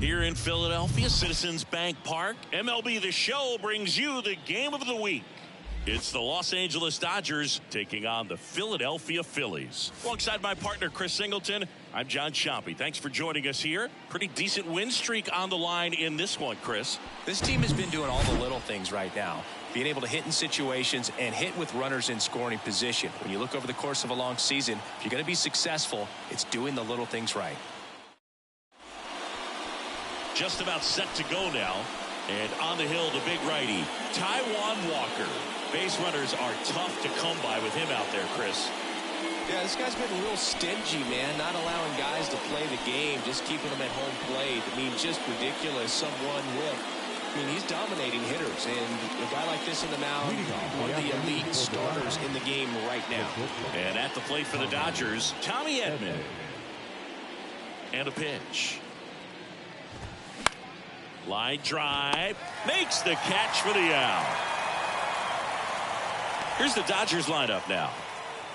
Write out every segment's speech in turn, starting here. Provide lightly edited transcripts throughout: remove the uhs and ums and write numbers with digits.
Here in Philadelphia, Citizens Bank Park, MLB The Show brings you the game of the week. It's the Los Angeles Dodgers taking on the Philadelphia Phillies. Alongside my partner, Chris Singleton, I'm John Chompy. Thanks for joining us here. Pretty decent win streak on the line in this one, Chris. This team has been doing all the little things right now. Being able to hit in situations and hit with runners in scoring position. When you look over the course of a long season, if you're going to be successful, it's doing the little things right. Just about set to go now. And on the hill, the big righty, Taijuan Walker. Base runners are tough to come by with him out there, Chris. Yeah, this guy's been real stingy, man. Not allowing guys to play the game, just keeping them at home plate. I mean, just ridiculous. Someone with, I mean, he's dominating hitters. And a guy like this in the mound, one of the elite starters in the game right now. And at the plate for the Dodgers, Tommy Edman. And a pitch. Line drive, makes the catch for the out. Here's the Dodgers lineup now.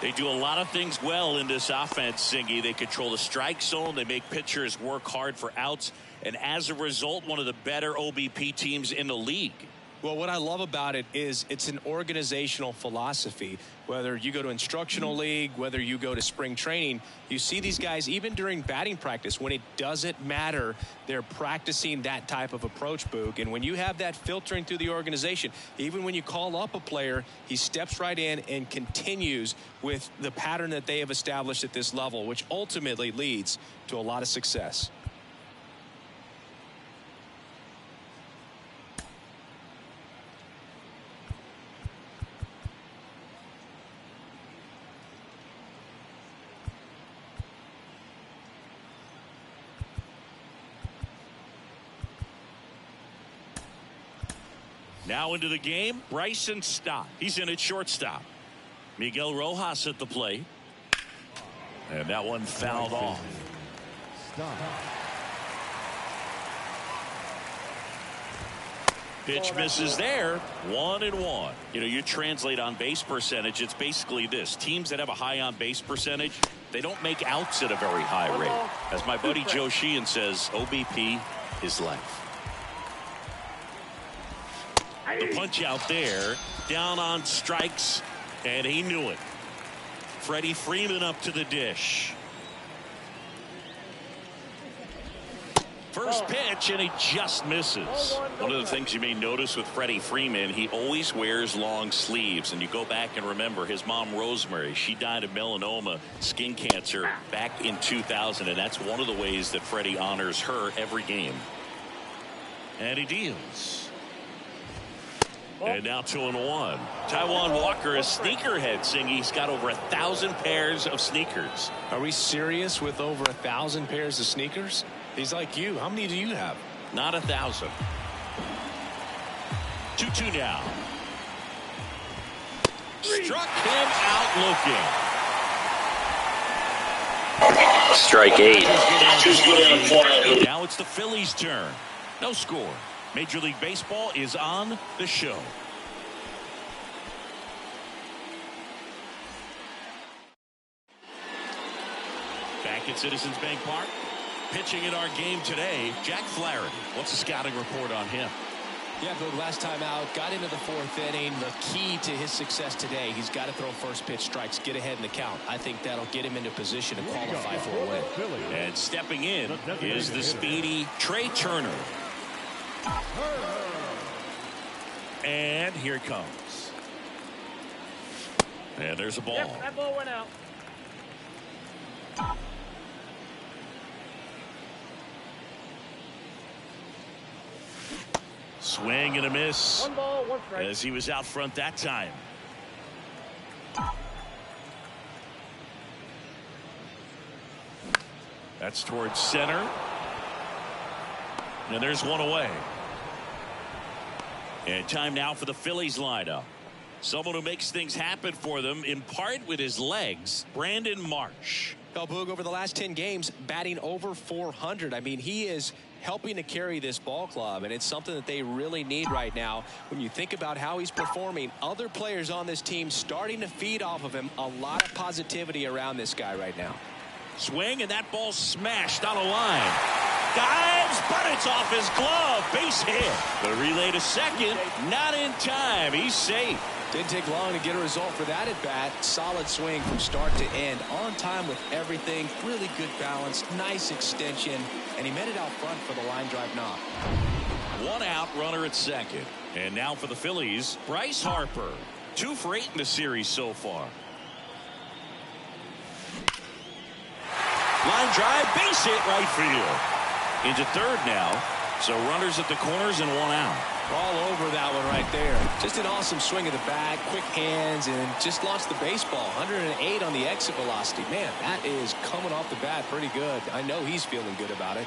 They do a lot of things well in this offense, Singy. They control the strike zone. They make pitchers work hard for outs. And as a result, one of the better OBP teams in the league. Well, what I love about it is it's an organizational philosophy. Whether you go to instructional league, whether you go to spring training, you see these guys even during batting practice when it doesn't matter, they're practicing that type of approach, Boog. And when you have that filtering through the organization, even when you call up a player, he steps right in and continues with the pattern that they have established at this level, which ultimately leads to a lot of success. Now into the game, Bryson Stott. He's in at shortstop. Miguel Rojas at the plate. And that one fouled off. Stop. Pitch misses there. 1-1. You know, you translate on base percentage, it's basically this. Teams that have a high on base percentage, they don't make outs at a very high rate. As my buddy Joe Sheehan says, OBP is life. The punch out there, down on strikes, and he knew it. Freddie Freeman up to the dish. First pitch, and he just misses. One of the things you may notice with Freddie Freeman, he always wears long sleeves. And you go back and remember his mom, Rosemary, she died of melanoma, skin cancer, back in 2000. And that's one of the ways that Freddie honors her every game. And he deals. And now 2-1. Taijuan Walker, a sneakerhead, saying he's got over 1,000 pairs of sneakers. Are we serious with over 1,000 pairs of sneakers? He's like you. How many do you have? Not 1,000. 2-2 now. Struck him out looking. Strike 8. Now it's the Phillies' turn. No score. Major League Baseball is on the show. Back at Citizens Bank Park. Pitching in our game today, Jack Flaherty. What's the scouting report on him? Yeah, Boog, last time out, got into the 4th inning. The key to his success today, he's got to throw first pitch strikes, get ahead in the count. I think that'll get him into position to qualify for a win. And stepping in is the speedy Trey Turner. And here it comes. And there's a ball. Yep, that ball went out. Swing and a miss. 1 ball, 1 strike. As he was out front that time. That's towards center. And there's one away. And time now for the Phillies lineup. Someone who makes things happen for them, in part with his legs, Brandon Marsh. Well, Boog, over the last 10 games, batting over 400. I mean, he is helping to carry this ball club, and it's something that they really need right now. When you think about how he's performing, other players on this team starting to feed off of him. A lot of positivity around this guy right now. Swing, and that ball smashed on a line. Dives, but it's off his glove. Base hit. The relay to second. Not in time. He's safe. Didn't take long to get a result for that at bat. Solid swing from start to end. On time with everything. Really good balance. Nice extension. And he made it out front for the line drive knock. 1 out, runner at second. And now for the Phillies, Bryce Harper. 2 for 8 in the series so far. Line drive, base hit, right field. Into third now. So runners at the corners and 1 out. All over that one right there. Just an awesome swing of the bat, quick hands, and just launched the baseball. 108 on the exit velocity. Man, that is coming off the bat pretty good. I know he's feeling good about it.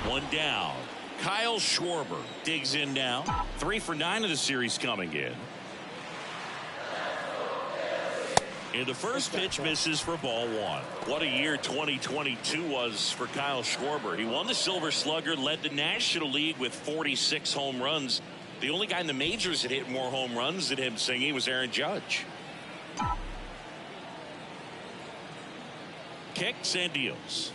1 down. Kyle Schwarber digs in now. 3 for 9 of the series coming in. And the first pitch misses for ball 1. What a year 2022 was for Kyle Schwarber. He won the Silver Slugger, led the National League with 46 home runs. The only guy in the majors that hit more home runs than him, Singy, was Aaron Judge. Kicks and deals.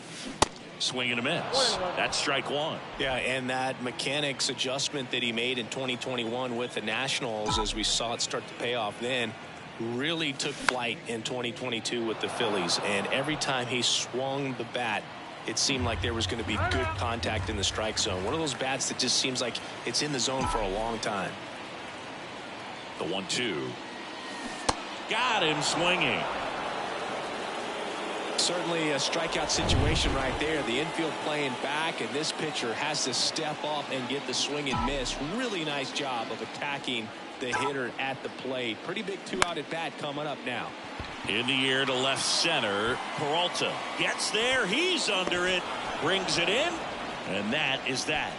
Swing and a miss. That's strike 1. Yeah, and that mechanics adjustment that he made in 2021 with the Nationals, as we saw it start to pay off then, really took flight in 2022 with the Phillies. And every time he swung the bat, it seemed like there was going to be good contact in the strike zone. One of those bats that just seems like it's in the zone for a long time. The 1-2. Got him swinging. Certainly a strikeout situation right there. The infield playing back, and this pitcher has to step up and get the swing and miss. Really nice job of attacking the hitter at the plate. Pretty big 2-out at bat coming up now. In the air to left center. Peralta gets there. He's under it. Brings it in. And that is that.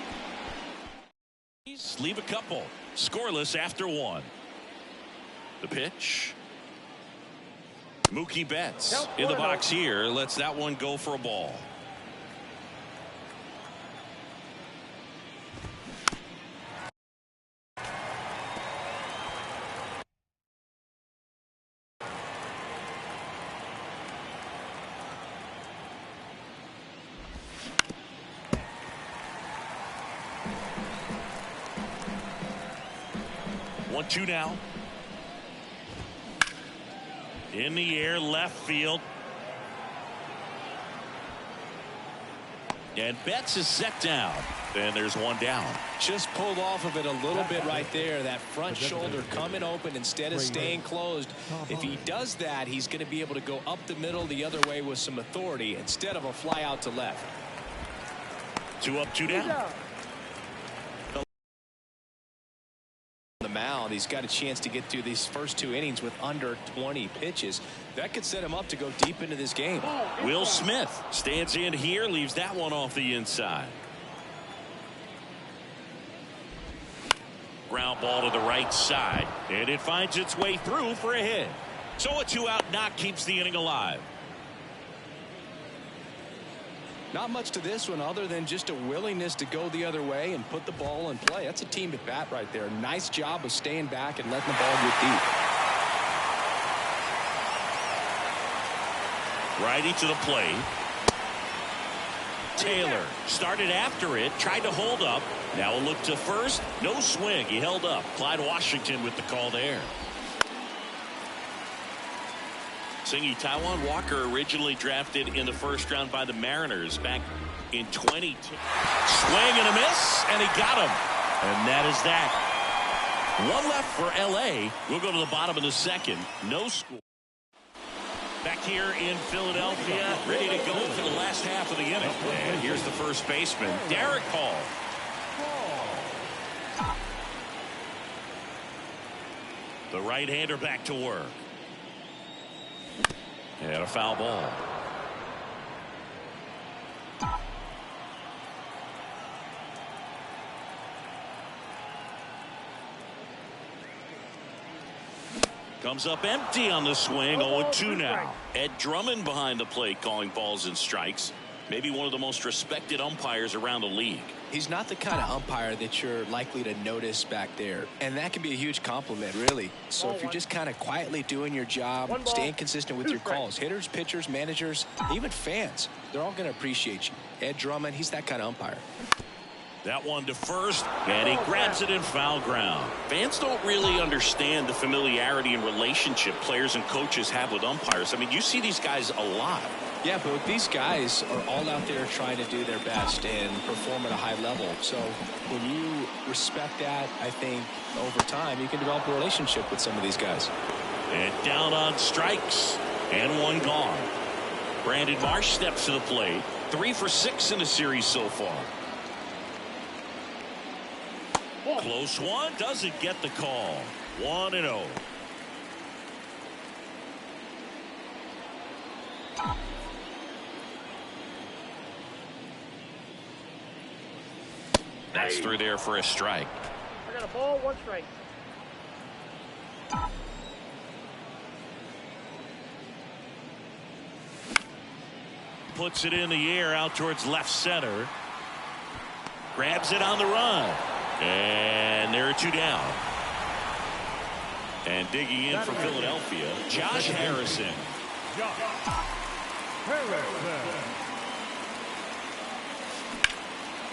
Leave a couple. Scoreless after 1. The pitch. Mookie Betts in the box here. Lets that one go for a ball. One, two now. In the air, left field. And Betts is set down. And there's one down. Just pulled off of it a little bit right there. That front shoulder coming open instead of staying closed. If he does that, he's going to be able to go up the middle the other way with some authority instead of a fly out to left. 2 up, 2 down. The mound, he's got a chance to get through these first 2 innings with under 20 pitches. That could set him up to go deep into this game. Will Smith stands in here, leaves that one off the inside. Ground ball to the right side, and it finds its way through for a hit. So a 2-out knock keeps the inning alive. Not much to this one other than just a willingness to go the other way and put the ball in play. That's a team at bat right there. Nice job of staying back and letting the ball get deep. Righty to the plate. Taylor started after it, tried to hold up. Now a look to first. No swing. He held up. Clyde Washington with the call there. Singy, Taijuan Walker originally drafted in the first round by the Mariners back in 20. Swing and a miss, and he got him. And that is that. One left for L.A. We'll go to the bottom of the second. No score. Back here in Philadelphia, ready to go for the last half of the inning. And here's the first baseman, Derek Hall. The right-hander back to work. And a foul ball. Comes up empty on the swing. 0-2 now. Ed Drummond behind the plate calling balls and strikes. Maybe one of the most respected umpires around the league. He's not the kind of umpire that you're likely to notice back there. And that can be a huge compliment, really. So if you're just kind of quietly doing your job, staying consistent with your calls, hitters, pitchers, managers, even fans, they're all going to appreciate you. Ed Drummond, he's that kind of umpire. That one to first, and he grabs it in foul ground. Fans don't really understand the familiarity and relationship players and coaches have with umpires. I mean, you see these guys a lot. Yeah, but these guys are all out there trying to do their best and perform at a high level. So when you respect that, I think over time you can develop a relationship with some of these guys. And down on strikes, and one gone. Brandon Marsh steps to the plate. 3 for 6 in the series so far. Close one, doesn't get the call. 1-0. That's through there for a strike. I got a ball, 1 strike. Puts it in the air out towards left center. Grabs it on the run. And there are 2 down. And digging in for Philadelphia, Josh Harrison.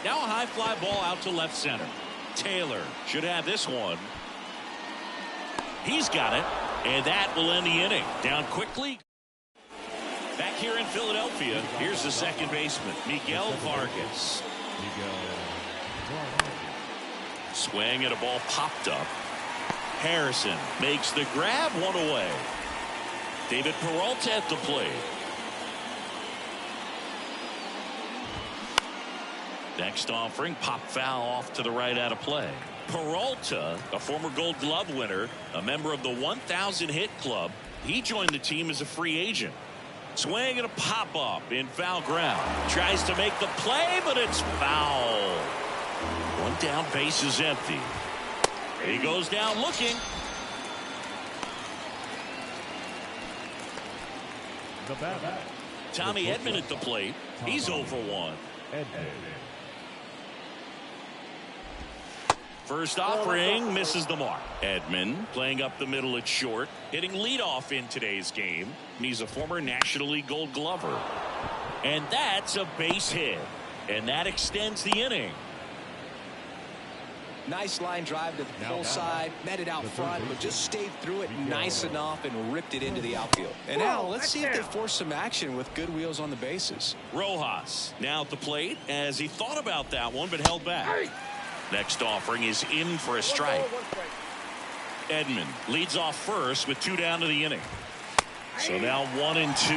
Now a high fly ball out to left center. Taylor should have this one. He's got it. And that will end the inning. Down quickly. Back here in Philadelphia, here's the second baseman, Miguel Vargas. Swing and a ball popped up. Harrison makes the grab, 1 away. David Peralta at the plate. Next offering, pop foul off to the right out of play. Peralta, a former Gold Glove winner, a member of the 1,000 hit club. He joined the team as a free agent. Swing and a pop up in foul ground. Tries to make the play, but it's foul. 1 down, base is empty. He goes down looking. Tommy Edman at the plate. He's 0 for 1. First offering misses the mark. Edman playing up the middle at short, hitting leadoff in today's game. And he's a former National League Gold Glover. And that's a base hit. And that extends the inning. Nice line drive to the pull side, met it out front, but just stayed through it nice enough and ripped it into the outfield. And now let's see if they force some action with good wheels on the bases. Rojas now at the plate as he thought about that one but held back. Next offering is in for a strike. Edman leads off first with 2 down to the inning. So now 1 and 2.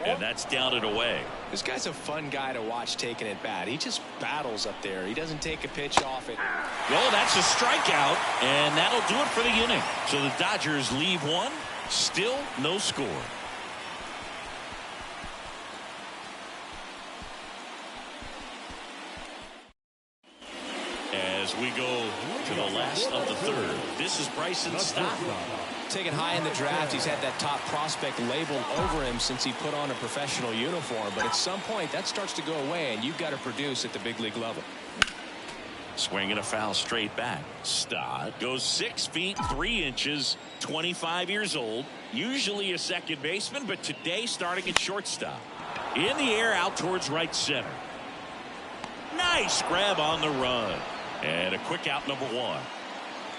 And that's down and away. This guy's a fun guy to watch taking at bat. He just battles up there. He doesn't take a pitch off it. Well, that's a strikeout, and that'll do it for the inning. So the Dodgers leave one, still no score. As we go to the last of the third, this is Bryson Stott. Taken high in the draft, he's had that top prospect labeled over him since he put on a professional uniform. But at some point, that starts to go away, and you've got to produce at the big league level. Swing and a foul straight back. Stott goes 6 feet 3 inches, 25 years old. Usually a second baseman, but today starting at shortstop. In the air out towards right center. Nice grab on the run. And a quick out, number 1.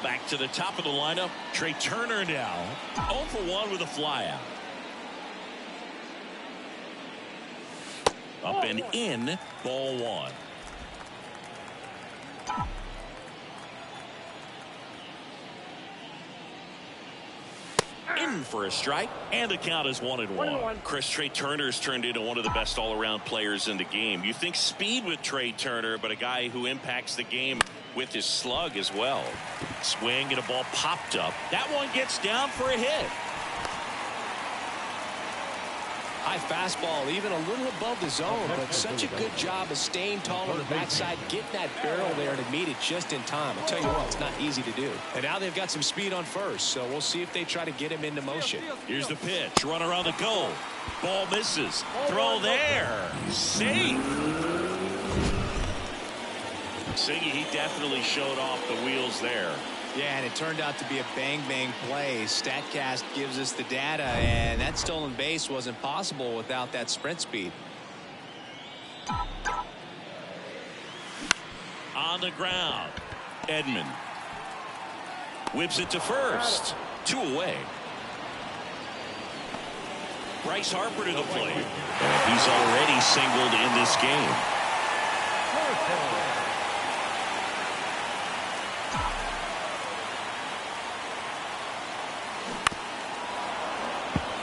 Back to the top of the lineup, Trey Turner now 0 for 1 with a flyout. Up and in, ball 1. In for a strike, and the count is 1-1. Chris, Trey Turner's turned into one of the best all-around players in the game. You think speed with Trey Turner, but a guy who impacts the game with his slug as well. Swing and a ball popped up. That one gets down for a hit. High fastball, even a little above the zone, but such a good job of staying tall on the backside, getting that barrel there to meet it just in time. I'll tell you what, it's not easy to do. And now they've got some speed on first, so we'll see if they try to get him into motion. Here's the pitch. Runner on the go. Ball misses. Throw there. Safe. Siggy, he definitely showed off the wheels there. Yeah, and it turned out to be a bang-bang play. StatCast gives us the data, and that stolen base wasn't possible without that sprint speed. On the ground, Edman whips it to first. 2 away. Bryce Harper to the plate. And he's already singled in this game.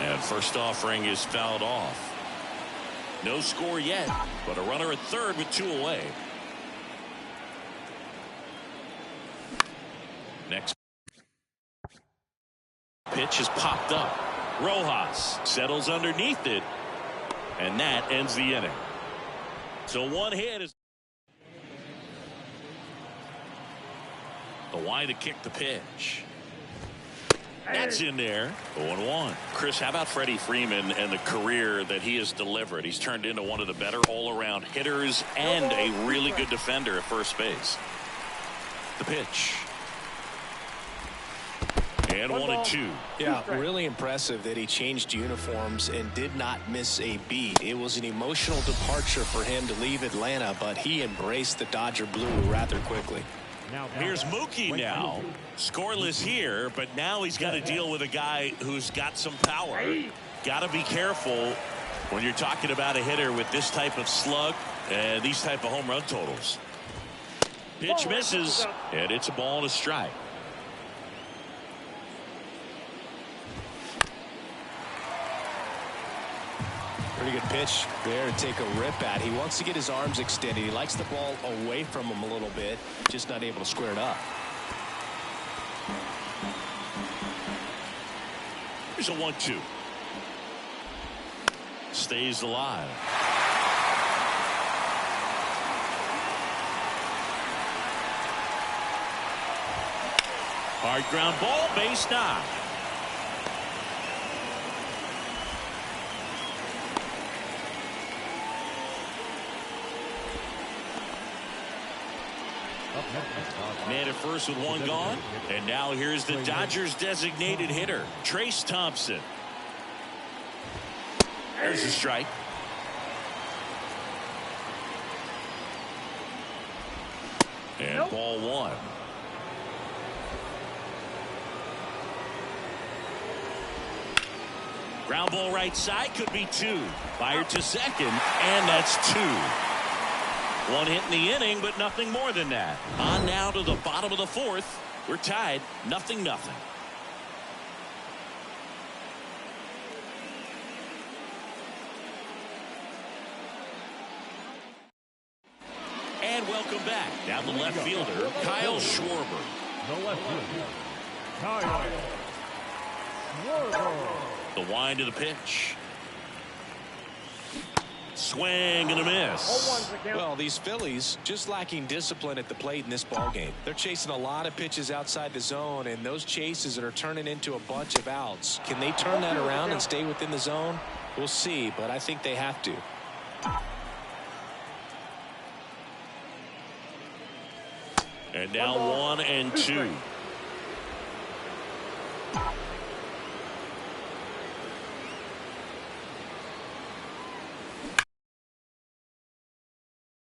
And first offering is fouled off. No score yet, but a runner at third with 2 away. Next pitch is popped up. Rojas settles underneath it, and that ends the inning. So 1 hit is the why to kick the pitch. That's in there. 0-1. Chris, how about Freddie Freeman and the career that he has delivered? He's turned into one of the better all-around hitters and a really good defender at first base. The pitch. And 1-2. Yeah, really impressive that he changed uniforms and did not miss a beat. It was an emotional departure for him to leave Atlanta, but he embraced the Dodger blue rather quickly. Here's Mookie now. Scoreless here, but now he's got to deal with a guy who's got some power. Got to be careful when you're talking about a hitter with this type of slug and these type of home run totals. Pitch misses, and it's a ball and a strike. Pretty good pitch there to take a rip at. He wants to get his arms extended. He likes the ball away from him a little bit, just not able to square it up. Here's a 1-2. Stays alive. Hard ground ball, base knock. Man at first with one gone. And now here's the Dodgers designated hitter, Trace Thompson. There's a strike. And ball one. Ground ball right side, could be two. Fired to second, and that's two. One hit in the inning, but nothing more than that. On now to the bottom of the fourth. We're tied, 0-0. And welcome back. Down the left fielder, Kyle Schwarber. The left fielder, Kyle Schwarber. The wind of the pitch. Swing and a miss. Well, these Phillies just lacking discipline at the plate in this ball game. They're chasing a lot of pitches outside the zone, and those chases that are turning into a bunch of outs. Can they turn that around and stay within the zone? We'll see, but I think they have to. And now 1-2.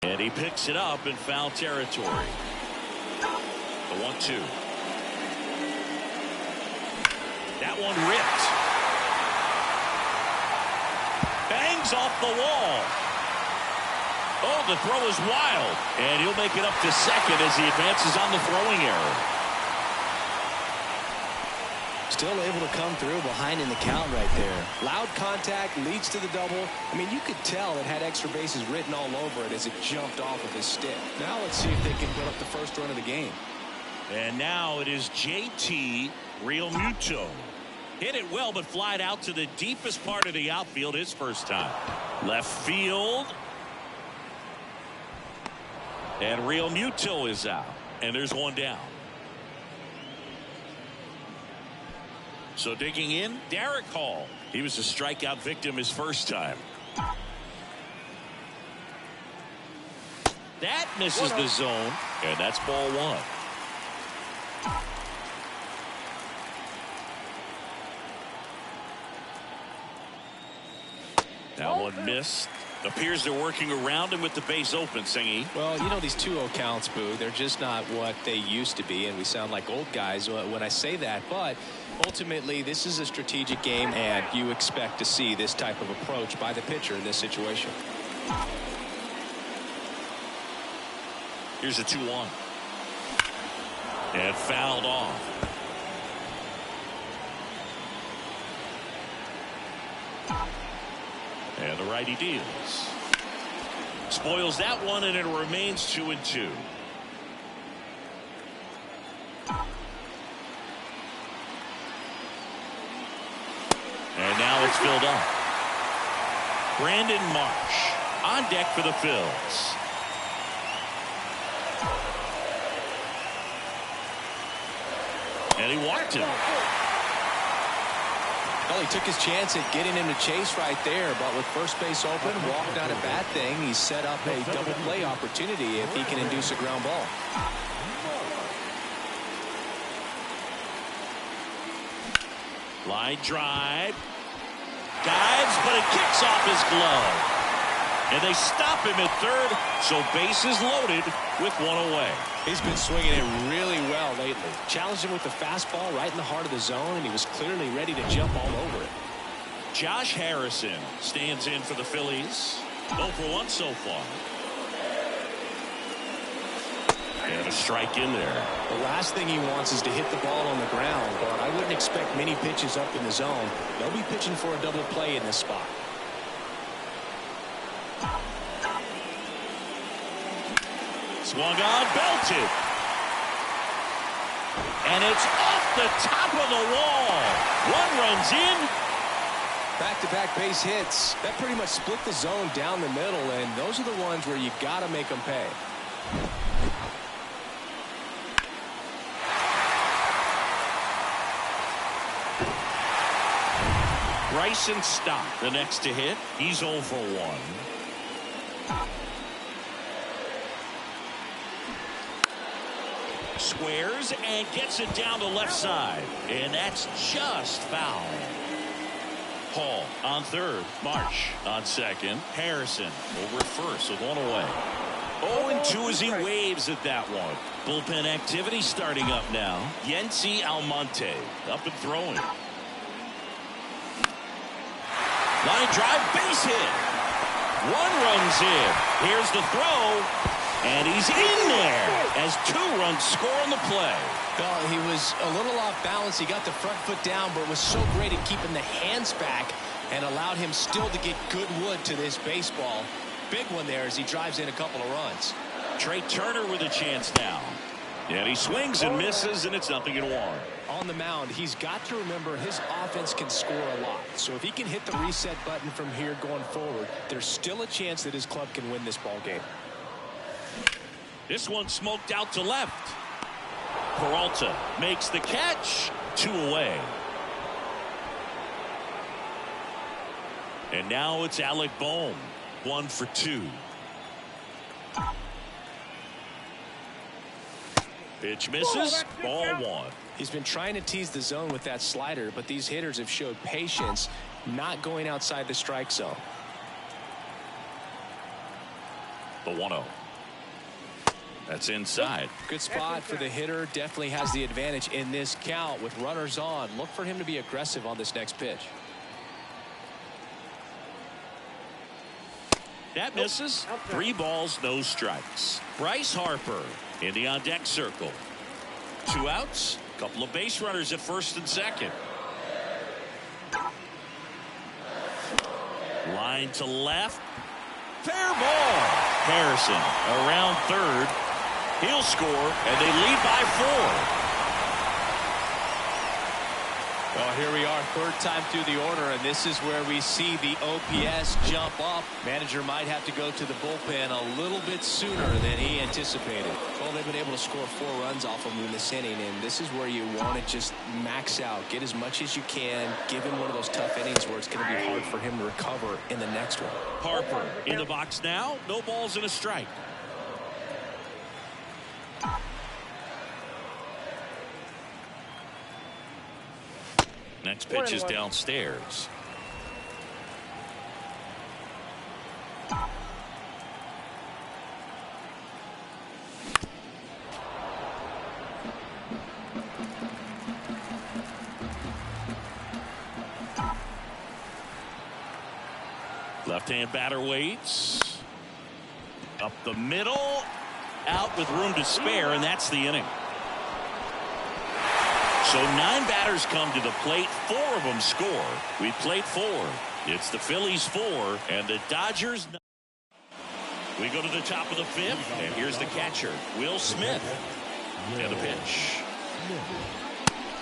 And he picks it up in foul territory. The 1-2. That one ripped. Bangs off the wall. Oh, the throw is wild. And he'll make it up to second as he advances on the throwing error. Still able to come through behind in the count right there. Loud contact leads to the double. I mean, you could tell it had extra bases written all over it as it jumped off of his stick. Now let's see if they can put up the first run of the game. And now it is JT Realmuto. Hit it well, but flied out to the deepest part of the outfield his first time. Left field. And Realmuto is out. And there's one down. So digging in, Derek Hall. He was a strikeout victim his first time. That misses the zone, and that's ball one. That one missed. Appears they're working around him with the base open, Singy. Well, you know, these 2-0 counts, Boo, they're just not what they used to be, and we sound like old guys when I say that. But ultimately, this is a strategic game, and you expect to see this type of approach by the pitcher in this situation. Here's a 2-1. And fouled off. And the righty deals. Spoils that one, and it remains 2-2. And now it's filled up. Brandon Marsh on deck for the Phillies. And he walked him. Well, he took his chance at getting him to chase right there, but with first base open, walked not a bad thing. He set up a double play opportunity if he can induce a ground ball. Line drive. Dives, but it kicks off his glove. And they stop him at third, so bases loaded with one away. He's been swinging it really well lately. Challenged him with the fastball right in the heart of the zone, and he was clearly ready to jump all over it. Josh Harrison stands in for the Phillies. 0 for 1 so far. And a strike in there. The last thing he wants is to hit the ball on the ground, but I wouldn't expect many pitches up in the zone. They'll be pitching for a double play in this spot. Swung on, belted. And it's off the top of the wall. One runs in. Back-to-back base hits. That pretty much split the zone down the middle, and those are the ones where you got to make them pay. Bryson Stott, the next to hit. He's 0 for 1. Squares and gets it down to left side. And that's just foul. Hall on third. Marsh on second. Harrison over at first with 1 away. 0-2 as he waves at that one. Bullpen activity starting up now. Yency Almonte up and throwing. Line drive, base hit. 1 runs in. Here's the throw. And he's in there as 2 runs score on the play. Well, he was a little off balance. He got the front foot down, but was so great at keeping the hands back and allowed him still to get good wood to this baseball. Big one there as he drives in a couple of runs. Trey Turner with a chance now. And he swings and misses, and it's 0-1. On the mound, he's got to remember his offense can score a lot. So if he can hit the reset button from here going forward, there's still a chance that his club can win this ball game. This one smoked out to left. Peralta makes the catch. 2 away. And now it's Alec Bohm. 1 for 2. Pitch misses. Ball 1. He's been trying to tease the zone with that slider, but these hitters have showed patience, not going outside the strike zone. The 1-0. That's inside. Good spot for the hitter. Definitely has the advantage in this count with runners on. Look for him to be aggressive on this next pitch. That misses. 3 balls, no strikes. Bryce Harper in the on deck circle. 2 outs. Couple of base runners at first and second. Line to left. Fair ball. Harrison around third. He'll score, and they lead by 4. Well, here we are, third time through the order, and this is where we see the OPS jump up. Manager might have to go to the bullpen a little bit sooner than he anticipated. Well, they've been able to score 4 runs off of him in this inning, and this is where you want to just max out. Get as much as you can. Give him one of those tough innings where it's going to be hard for him to recover in the next one. Harper in the box now. No balls and a strike. Next pitch is downstairs. Left-hand batter waits. Up the middle. Out with room to spare, and that's the inning. So 9 batters come to the plate. 4 of them score. We played 4. It's the Phillies 4 and the Dodgers 9. We go to the top of the 5th, and here's the catcher, Will Smith. And the pitch.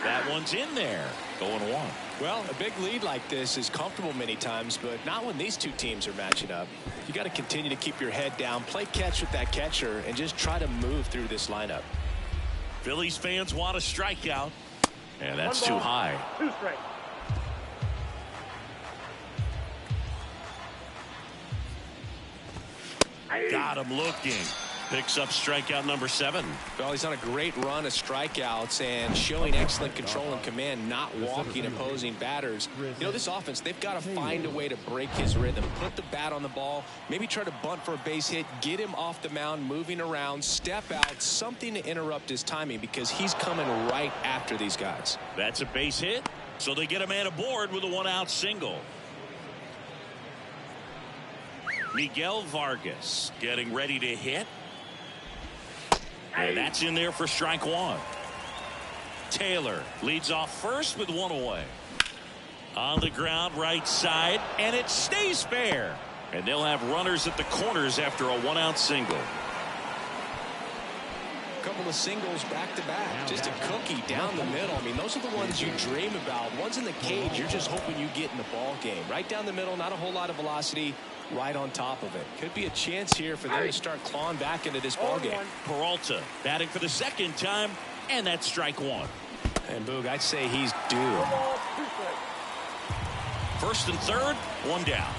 That one's in there. Going 1. Well, a big lead like this is comfortable many times, but not when these two teams are matching up. You got to continue to keep your head down, play catch with that catcher, and just try to move through this lineup. Phillies fans want a strikeout. And that's too high. 2 strikes. Got him looking. Picks up strikeout number 7. Well, he's on a great run of strikeouts and showing excellent control and command, not walking opposing batters. You know, this offense, they've got to find a way to break his rhythm, put the bat on the ball, maybe try to bunt for a base hit, get him off the mound, moving around, step out, something to interrupt his timing because he's coming right after these guys. That's a base hit, so they get a man aboard with a 1-out single. Miguel Vargas getting ready to hit. And that's in there for strike 1. Taylor leads off first with 1 away. On the ground, right side, and it stays fair. And they'll have runners at the corners after a 1-out single. A couple of singles back to back. Just a cookie down the middle. I mean, those are the ones you dream about. Ones in the cage, you're just hoping you get in the ball game. Right down the middle, not a whole lot of velocity. Right on top of it. Could be a chance here for them to start clawing back into this ball game. Peralta batting for the 2nd time, and that's strike 1. And Boog, I'd say he's due. First and third, one down.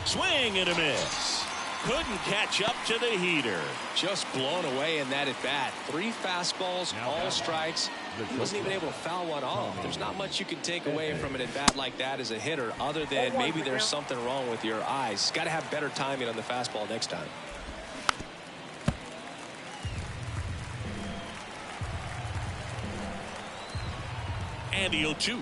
Swing and a miss. Couldn't catch up to the heater. Just blown away in that at bat. 3 fastballs, all strikes. He wasn't even able to foul one off. There's not much you can take away from an at bat like that as a hitter, other than maybe there's something wrong with your eyes. Got to have better timing on the fastball next time. And the 0-2.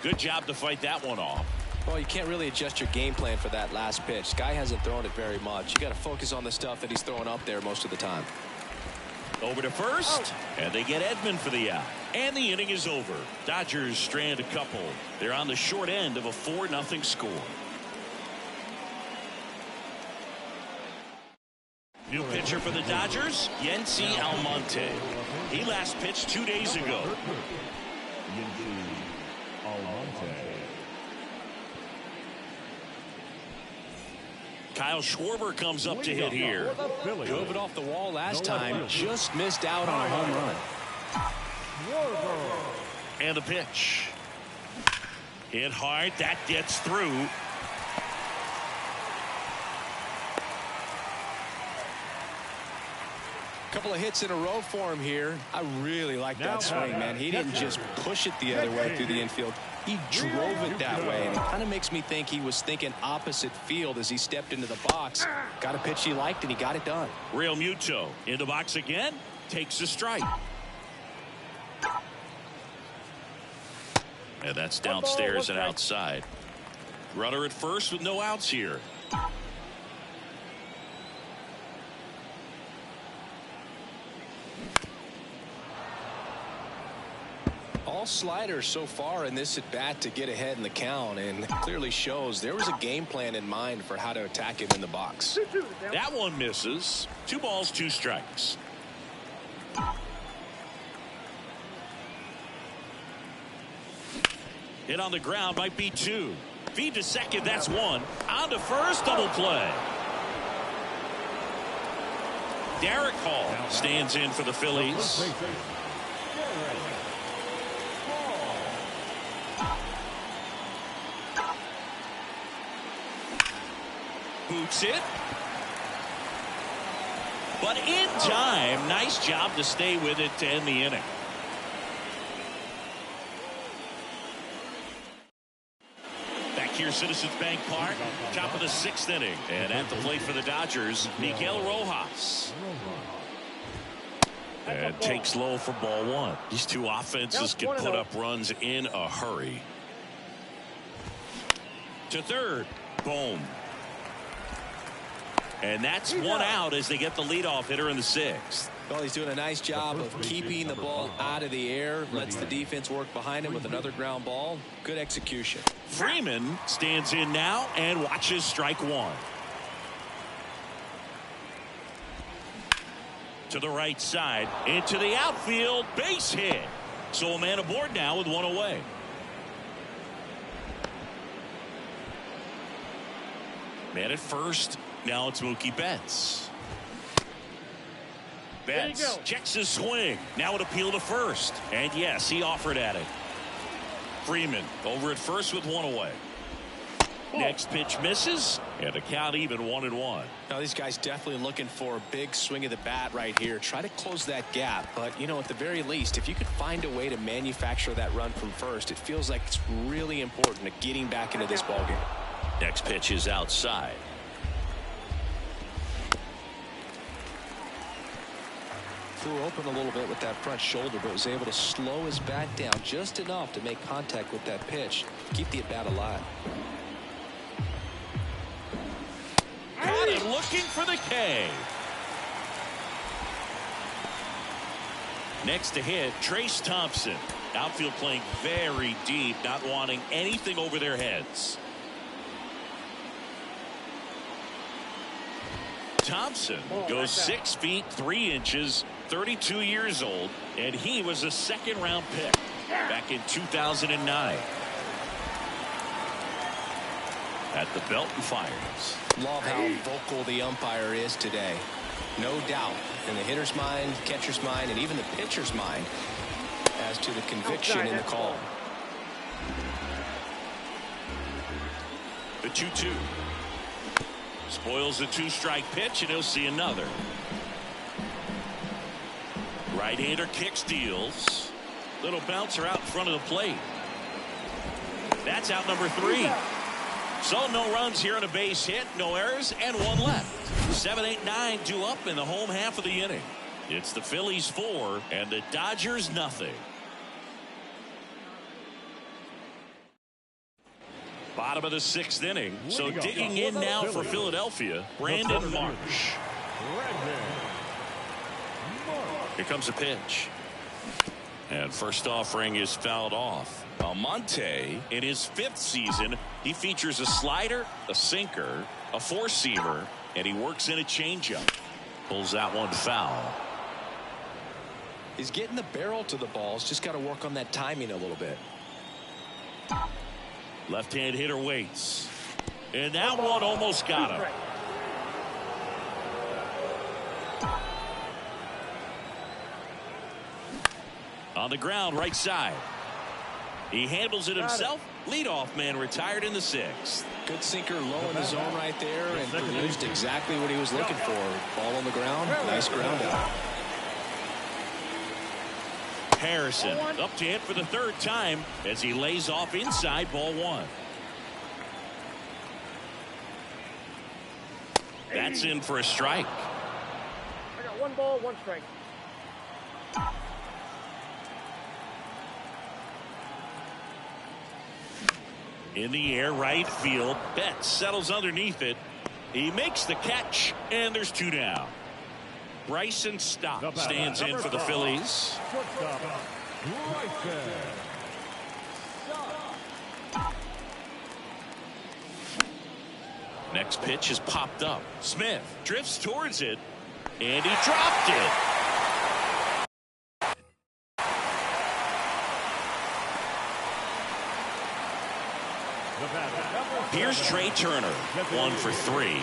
Good job to fight that one off. Well, you can't really adjust your game plan for that last pitch. Guy hasn't thrown it very much. You got to focus on the stuff that he's throwing up there most of the time. Over to first, and they get Edman for the out. And the inning is over. Dodgers strand a couple. They're on the short end of a 4-0 score. New pitcher for the Dodgers, Yency Almonte. He last pitched 2 days ago. Kyle Schwarber comes up to hit here. Drove it off the wall last time. Just missed out on a home run. And the pitch. Hit hard. That gets through. Couple of hits in a row for him here. I really like that swing, man. He didn't just push it the other way through the infield. He drove it that way, and it kind of makes me think he was thinking opposite field as he stepped into the box. Got a pitch he liked, and he got it done. Real Muto in the box again. Takes a strike. And that's downstairs and outside. Runner at first with no outs here. All sliders so far in this at bat to get ahead in the count, and clearly shows there was a game plan in mind for how to attack him in the box. That one misses. 2 balls, 2 strikes. Hit on the ground, might be 2. Feed to second, that's 1. On to first, double play. Derek Hall stands in for the Phillies. Boots it. But in time, nice job to stay with it to end the inning. Back here, Citizens Bank Park, top of the 6th inning. And at the plate for the Dodgers, Miguel Rojas. And takes low for ball 1. These two offenses can put up runs in a hurry. To third. Boom. And that's 1 out as they get the leadoff hitter in the 6th. Well, he's doing a nice job of keeping the ball out of the air. Lets the defense work behind him with another ground ball. Good execution. Freeman stands in now and watches strike 1. To the right side. Into the outfield. Base hit. So a man aboard now with 1 away. Man at first. Now it's Mookie Betts. Betts checks his swing. Now it appeal to first. And yes, he offered at it. Freeman over at first with 1 away. Next pitch misses. And a count even 1-1. Now these guys definitely looking for a big swing of the bat right here. Try to close that gap. But, you know, at the very least, if you could find a way to manufacture that run from first, it feels like it's really important to getting back into this ballgame. Next pitch is outside. Flew open a little bit with that front shoulder, but was able to slow his bat down just enough to make contact with that pitch. Keep the at bat alive. Got it, looking for the K. Next to hit, Trace Thompson. Outfield playing very deep, not wanting anything over their heads. Thompson goes 6 feet 3 inches, 32 years old, and he was a 2nd-round pick back in 2009. At the Belton Fires. Love how vocal the umpire is today. No doubt in the hitter's mind, catcher's mind, and even the pitcher's mind as to the conviction in the call. The 2-2. Spoils the 2-strike pitch, and he'll see another. Right-hander kick steals. Little bouncer out in front of the plate. That's out number 3. So no runs here on a base hit, no errors, and 1 left. 7, 8, 9 due up in the home half of the inning. It's the Phillies 4 and the Dodgers nothing. Bottom of the 6th inning. So digging in now for Philadelphia, Brandon Marsh. Here comes a pitch. And first offering is fouled off. Almonte, in his 5th season, he features a slider, a sinker, a 4-seamer, and he works in a changeup. Pulls that one foul. He's getting the barrel to the balls. Just got to work on that timing a little bit. Left-hand hitter waits. And that one almost got him. On the ground, right side. He handles it himself. Leadoff man retired in the 6th. Good sinker low in the zone right there and produced exactly what he was looking for. Ball on the ground. Nice ground out. Harrison up to hit for the 3rd time as he lays off inside ball 1. That's in for a strike. I got 1 ball, 1 strike. In the air, right field. Betts settles underneath it. He makes the catch, and there's 2 down. Bryson Stott stands in for the Phillies. Next pitch is popped up. Smith drifts towards it, and he dropped it. Here's Trey Turner, 1 for 3.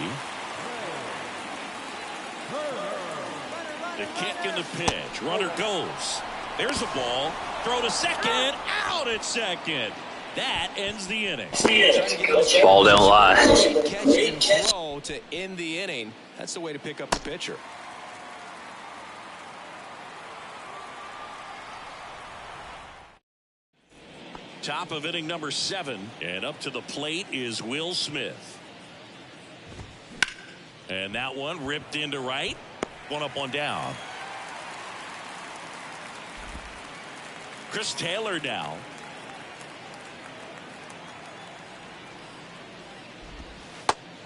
The kick and the pitch. Runner goes. There's a ball. Throw to second. Out at second. That ends the inning. Ball don't lie. Catch and throw to end the inning. That's the way to pick up the pitcher. Top of inning number 7, and up to the plate is Will Smith. And that one ripped into right. 1 up, 1 down. Chris Taylor now.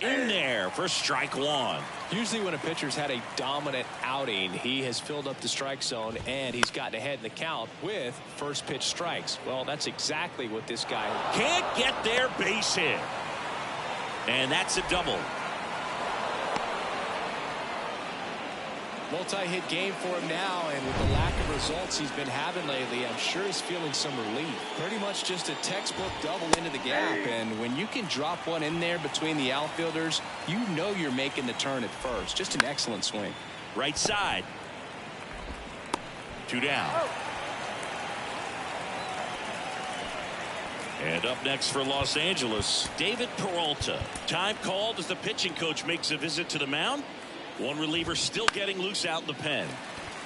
In there for strike 1. Usually when a pitcher's had a dominant outing, he has filled up the strike zone and he's gotten ahead in the count with first pitch strikes. Well, that's exactly what this guy can't get their base hit. And that's a double. Multi-hit game for him now, and with the lack of results he's been having lately, I'm sure he's feeling some relief. Pretty much just a textbook double into the gap, and when you can drop one in there between the outfielders, you know you're making the turn at first. Just an excellent swing. Right side. 2 down. And up next for Los Angeles, David Peralta. Time called as the pitching coach makes a visit to the mound. One reliever still getting loose out in the pen.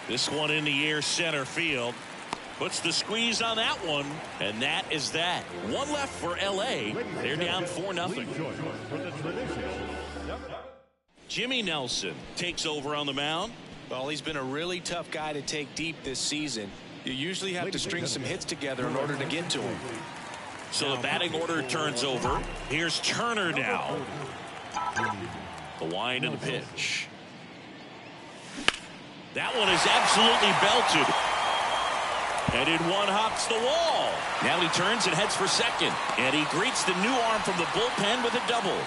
This one in the air center field. Puts the squeeze on that one. And that is that. 1 left for L.A. They're down 4-0. Jimmy Nelson takes over on the mound. Well, he's been a really tough guy to take deep this season. You usually have to string some hits together in order to get to him. So the batting order turns over. Here's Turner now. The wind and the pitch. That one is absolutely belted. And in one hops the wall. Now he turns and heads for second. And he greets the new arm from the bullpen with a double.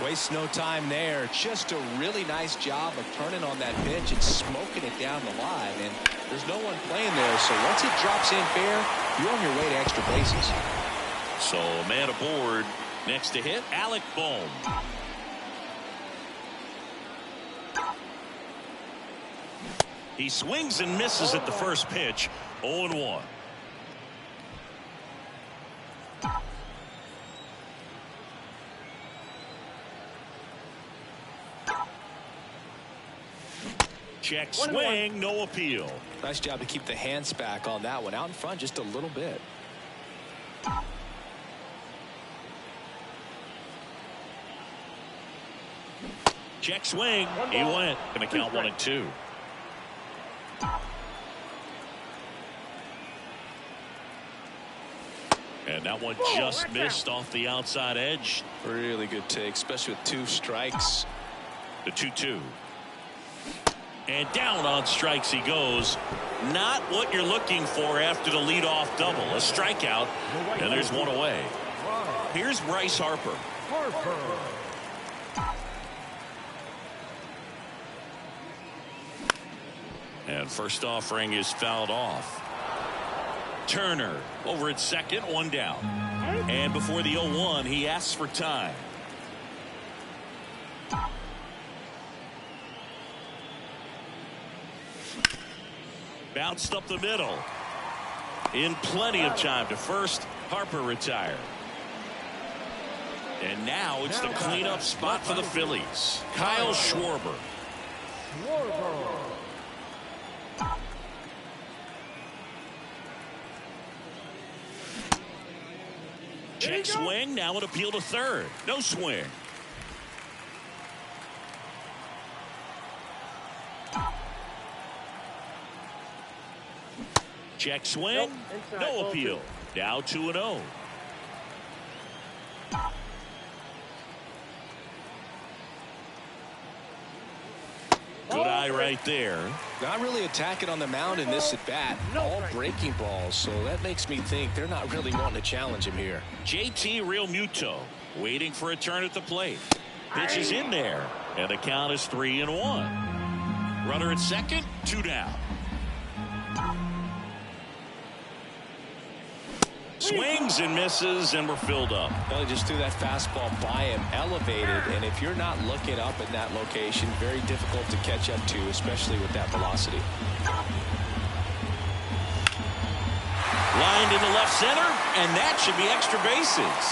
Wastes no time there. Just a really nice job of turning on that pitch and smoking it down the line. And there's no one playing there, so once it drops in fair, you're on your way to extra bases. So a man aboard. Next to hit, Alec Bohm. He swings and misses at the first pitch. 0-1. Check swing, no appeal. Nice job to keep the hands back on that one. Out in front just a little bit. Check swing. He went. Going to count 1-2. And that one just missed off the outside edge. Really good take, especially with 2 strikes. The 2-2. And down on strikes he goes. Not what you're looking for after the leadoff double. A strikeout, and there's one away. Here's Bryce Harper. And first offering is fouled off. Turner over at second, 1 down. And before the 0-1, he asks for time. Bounced up the middle. In plenty of time to first. Harper retired. And now it's the cleanup spot for the Phillies. Kyle Schwarber. Check swing. Now an appeal to third. No swing. Check swing. No appeal. Now 2-0. Good eye right there. Not really attacking on the mound in this at bat. All breaking balls, so that makes me think they're not really wanting to challenge him here. JT Realmuto waiting for a turn at the plate. Pitch is in there, and the count is 3-1. Runner at second, 2 down. Swings and misses, and we're filled up. Well, he just threw that fastball by him, elevated, and if you're not looking up in that location, very difficult to catch up to, especially with that velocity. Lined into left center, and that should be extra bases.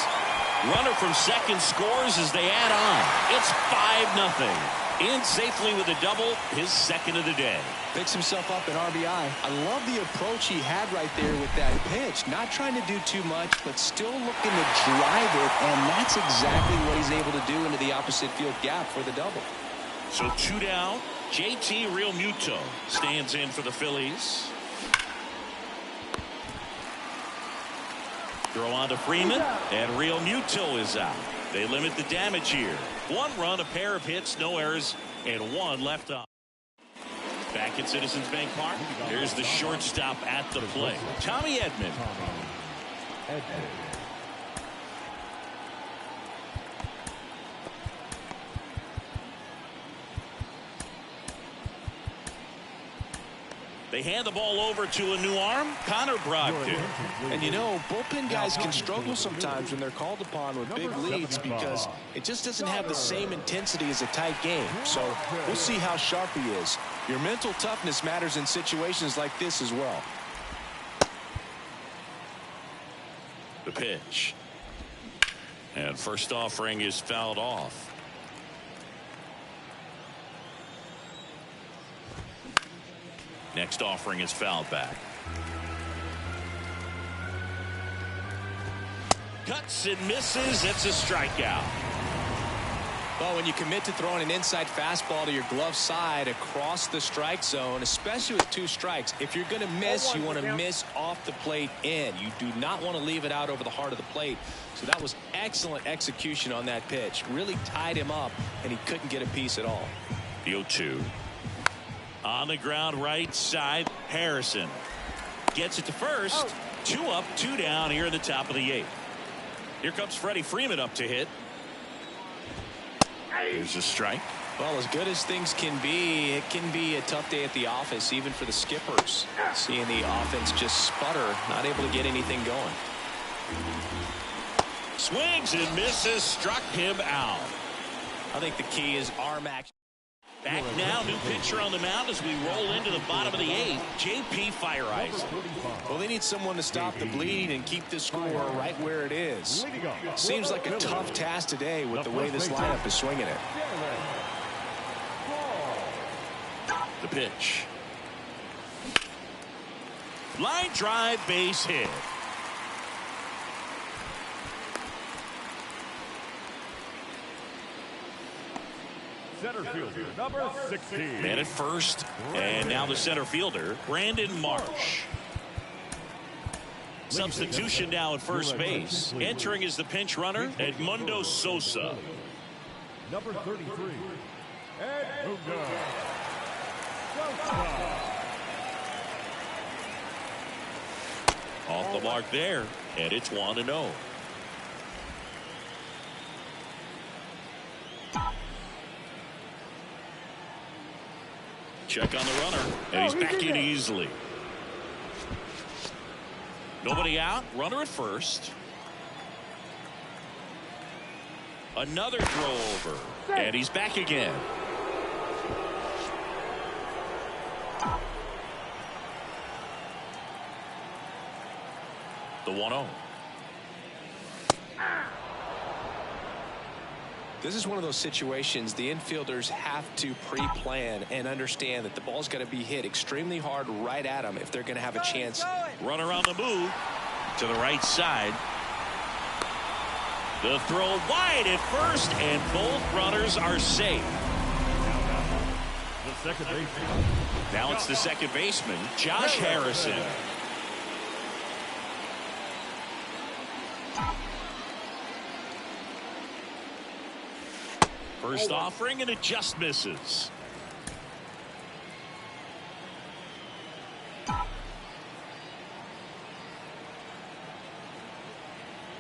Runner from second scores as they add on. It's 5-0. In safely with a double, his second of the day. Picks himself up an RBI. I love the approach he had right there with that pitch. Not trying to do too much, but still looking to drive it, and that's exactly what he's able to do into the opposite field gap for the double. So 2 down. JT Realmuto stands in for the Phillies. Throw on to Freeman, and Realmuto is out. They limit the damage here. 1 run, a pair of hits, no errors, and 1 left on. Back at Citizens Bank Park, here's the shortstop at the plate, Tommy Edman. They hand the ball over to a new arm, Connor Brogdon. And you know, bullpen guys can struggle sometimes when they're called upon with big leads because it just doesn't have the same intensity as a tight game. So we'll see how sharp he is. Your mental toughness matters in situations like this as well. The pitch. And first offering is fouled off. Next offering is fouled back. Cuts and misses. It's a strikeout. Well, when you commit to throwing an inside fastball to your glove side across the strike zone, especially with 2 strikes, if you're going to miss, you want to miss off the plate in. You do not want to leave it out over the heart of the plate. So that was excellent execution on that pitch. Really tied him up, and he couldn't get a piece at all. The 0-2. On the ground right side, Harrison gets it to first. 2 up, 2 down here in the top of the 8th. Here comes Freddie Freeman up to hit. Here's a strike. Well, as good as things can be, it can be a tough day at the office, even for the skippers. Seeing the offense just sputter, not able to get anything going. Swings and misses, struck him out. I think the key is arm action. Back now, new pitcher on the mound as we roll into the bottom of the 8th. JP Fire Ice. Well, they need someone to stop the bleeding and keep the score right where it is. Seems like a tough task today with the way this lineup is swinging it. The pitch. Line drive, base hit. Center fielder, number 16. Man at first, and now the center fielder, Brandon Marsh. Substitution now at first base. Entering is the pinch runner, Edmundo Sosa. Number 33, Edmundo Sosa. Off the mark there, and it's 1-0. Check on the runner, and he's back in easily. Nobody out, runner at first. Another throw over, and he's back again. The 1-0. This is one of those situations the infielders have to pre-plan and understand that the ball's got to be hit extremely hard right at them if they're going to have a chance. Runner on the move to the right side. The throw wide at first, and both runners are safe. The second baseman. Now it's the second baseman, Josh Harrison. First offering, and it just misses.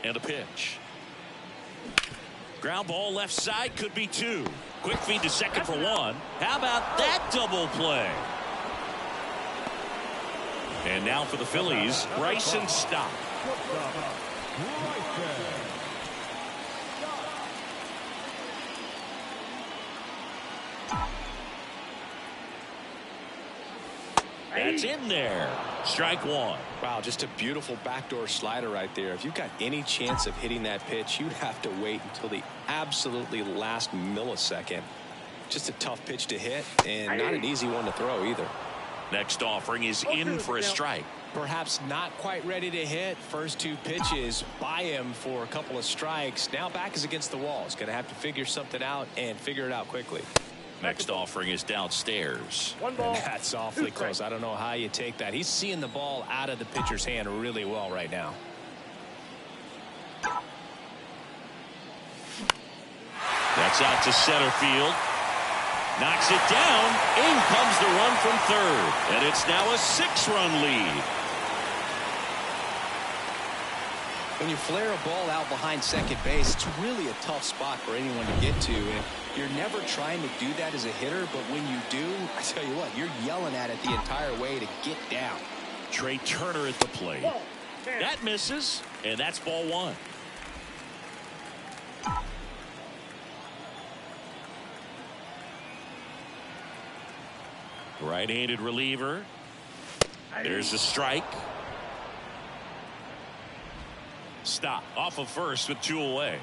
And a pitch. Ground ball left side, could be 2. Quick feed to second for 1. How about that double play? And now for the Phillies, Bryson Stott. That's in there. Strike 1. Wow, just a beautiful backdoor slider right there. If you've got any chance of hitting that pitch, you'd have to wait until the absolutely last millisecond. Just a tough pitch to hit, and not an easy one to throw either. Next offering is in for a strike. Perhaps not quite ready to hit. First 2 pitches by him for a couple of strikes. Now back is against the wall. He's going to have to figure something out and figure it out quickly. Next offering is downstairs. One ball. And that's awfully close. I don't know how you take that. He's seeing the ball out of the pitcher's hand really well right now. That's out to center field. Knocks it down. In comes the run from third. And it's now a 6-run lead. When you flare a ball out behind second base, it's really a tough spot for anyone to get to. And you're never trying to do that as a hitter, but when you do, I tell you what, you're yelling at it the entire way to get down. Trey Turner at the plate. That misses, and that's ball 1. Right-handed reliever. There's a strike. Stop off of first with 2 away.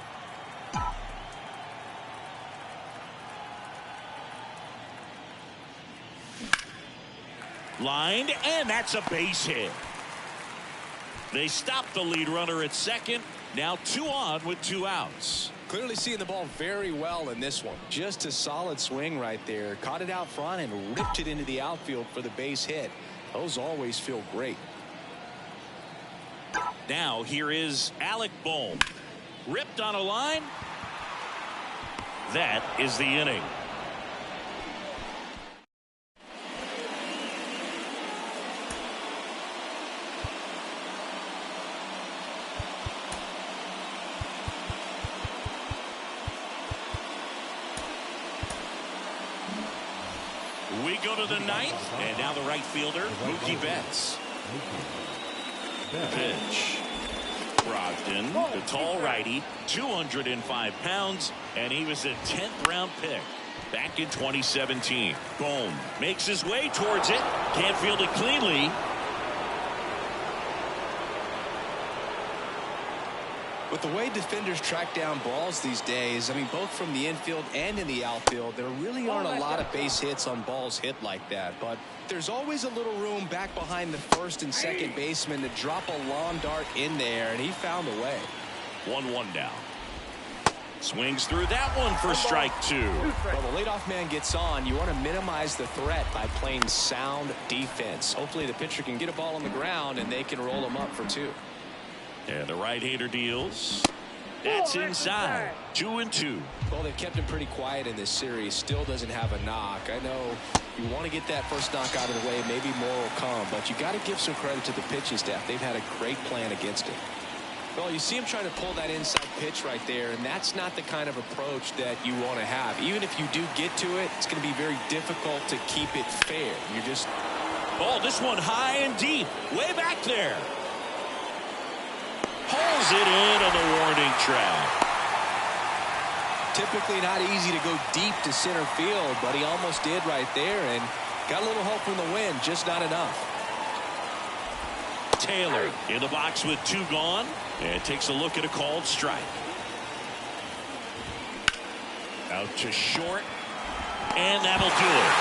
Lined, and that's a base hit. They stopped the lead runner at second. Now 2 on with 2 outs. Clearly seeing the ball very well in this one. Just a solid swing right there. Caught it out front and ripped it into the outfield for the base hit. Those always feel great. Now here is Alec Bohm. Ripped on a line. That is the inning. We go to the 9th, and now the right fielder, Mookie Betts. Pitch. Brogdon, the tall righty, 205 pounds, and he was a 10th round pick. back in 2017. Bohm makes his way towards it. Can't field it cleanly. With the way defenders track down balls these days, I mean, both from the infield and in the outfield, there really aren't a lot of base hits on balls hit like that. But there's always a little room back behind the first and second baseman to drop a lawn dart in there, and he found a way. 1-1 now. Swings through that one for strike 2. Well, the leadoff man gets on. You want to minimize the threat by playing sound defense. Hopefully the pitcher can get a ball on the ground and they can roll him up for 2. And the right-hander deals. That's inside. 2-2. Well, they've kept him pretty quiet in this series. Still doesn't have a knock. I know you want to get that first knock out of the way. Maybe more will come, but you got to give some credit to the pitching staff. They've had a great plan against it. Well, you see him trying to pull that inside pitch right there, and that's not the kind of approach that you want to have. Even if you do get to it, it's going to be very difficult to keep it fair. You're just... Oh, this one high and deep. Way back there. Pulls it in on the warning track. Typically not easy to go deep to center field, but he almost did right there and got a little help from the wind, just not enough. Taylor in the box with 2 gone and takes a look at a called strike. Out to short, and that'll do it.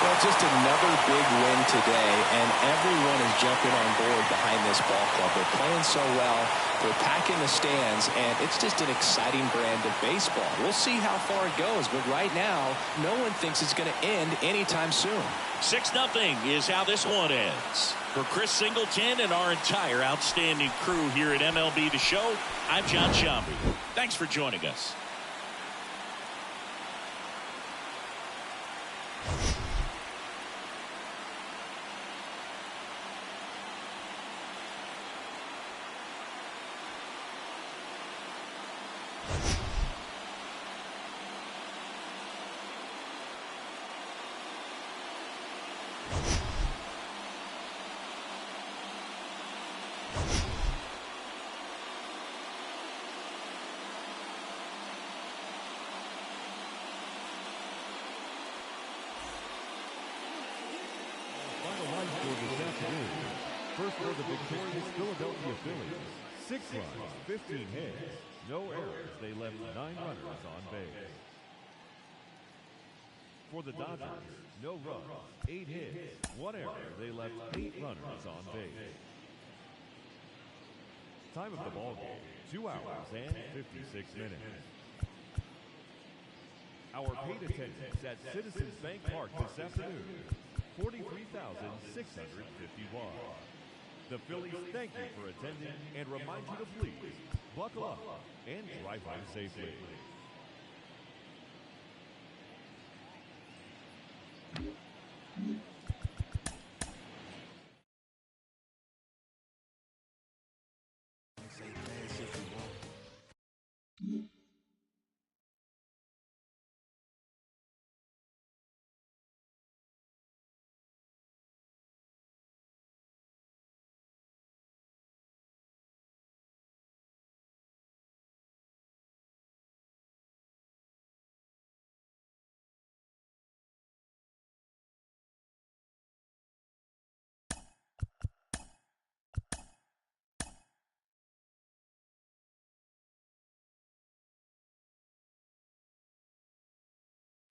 Well, just another big win today, and everyone is jumping on board behind this ball club. They're playing so well, they're packing the stands, and it's just an exciting brand of baseball. We'll see how far it goes, but right now, no one thinks it's going to end anytime soon. 6-0 is how this one ends. For Chris Singleton and our entire outstanding crew here at MLB The Show, I'm John Shambi. Thanks for joining us. First for the victorious Philadelphia Phillies. 6 runs, 15 hits, no errors. They left 9 runners on base. For the Dodgers, no runs, 8 hits, 1 error. They left 8 runners on base. Time of the ball game, 2 hours and 56 minutes. Our paid attendance at Citizens Bank Park this afternoon, 43,651. The Phillies thank you for attending and remind you to please buckle up and drive home safely.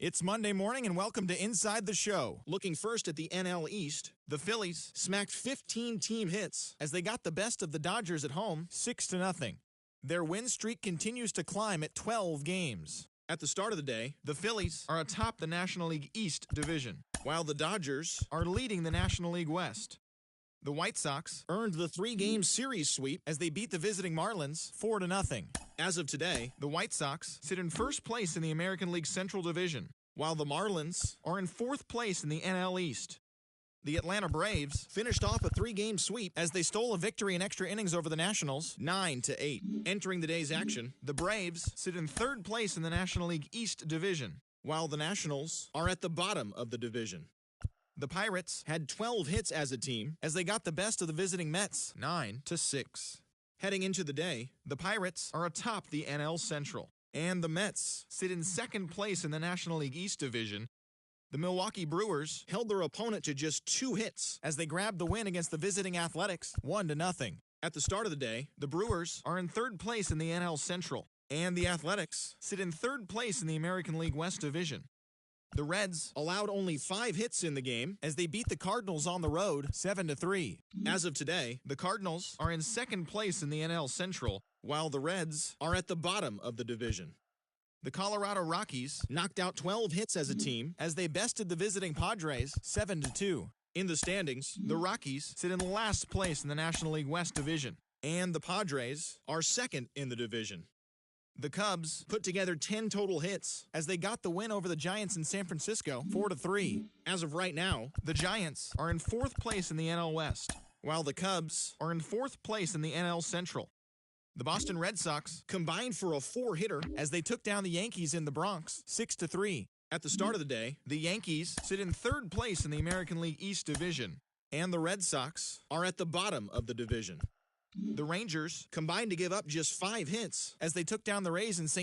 It's Monday morning and welcome to Inside the Show. Looking first at the NL East, the Phillies smacked 15 team hits as they got the best of the Dodgers at home 6-0. Their win streak continues to climb at 12 games. At the start of the day, the Phillies are atop the National League East division, while the Dodgers are leading the National League West. The White Sox earned the 3-game series sweep as they beat the visiting Marlins 4-0. As of today, the White Sox sit in first place in the American League Central Division, while the Marlins are in 4th place in the NL East. The Atlanta Braves finished off a 3-game sweep as they stole a victory in extra innings over the Nationals 9-8. Entering the day's action, the Braves sit in 3rd place in the National League East Division, while the Nationals are at the bottom of the division. The Pirates had 12 hits as a team as they got the best of the visiting Mets 9-6. Heading into the day, the Pirates are atop the NL Central, And the Mets sit in second place in the National League East Division. The Milwaukee Brewers held their opponent to just 2 hits as they grabbed the win against the visiting Athletics 1-0. At the start of the day, the Brewers are in third place in the NL Central, and the Athletics sit in third place in the American League West Division. The Reds allowed only 5 hits in the game as they beat the Cardinals on the road 7-3. As of today, the Cardinals are in second place in the NL Central, while the Reds are at the bottom of the division. The Colorado Rockies knocked out 12 hits as a team as they bested the visiting Padres 7-2. In the standings, the Rockies sit in last place in the National League West Division, and the Padres are second in the division. The Cubs put together 10 total hits as they got the win over the Giants in San Francisco 4-3. As of right now, the Giants are in 4th place in the NL West, while the Cubs are in 4th place in the NL Central. The Boston Red Sox combined for a 4-hitter as they took down the Yankees in the Bronx 6-3. At the start of the day, the Yankees sit in 3rd place in the American League East Division, and the Red Sox are at the bottom of the division. The Rangers combined to give up just 5 hits as they took down the Rays in St.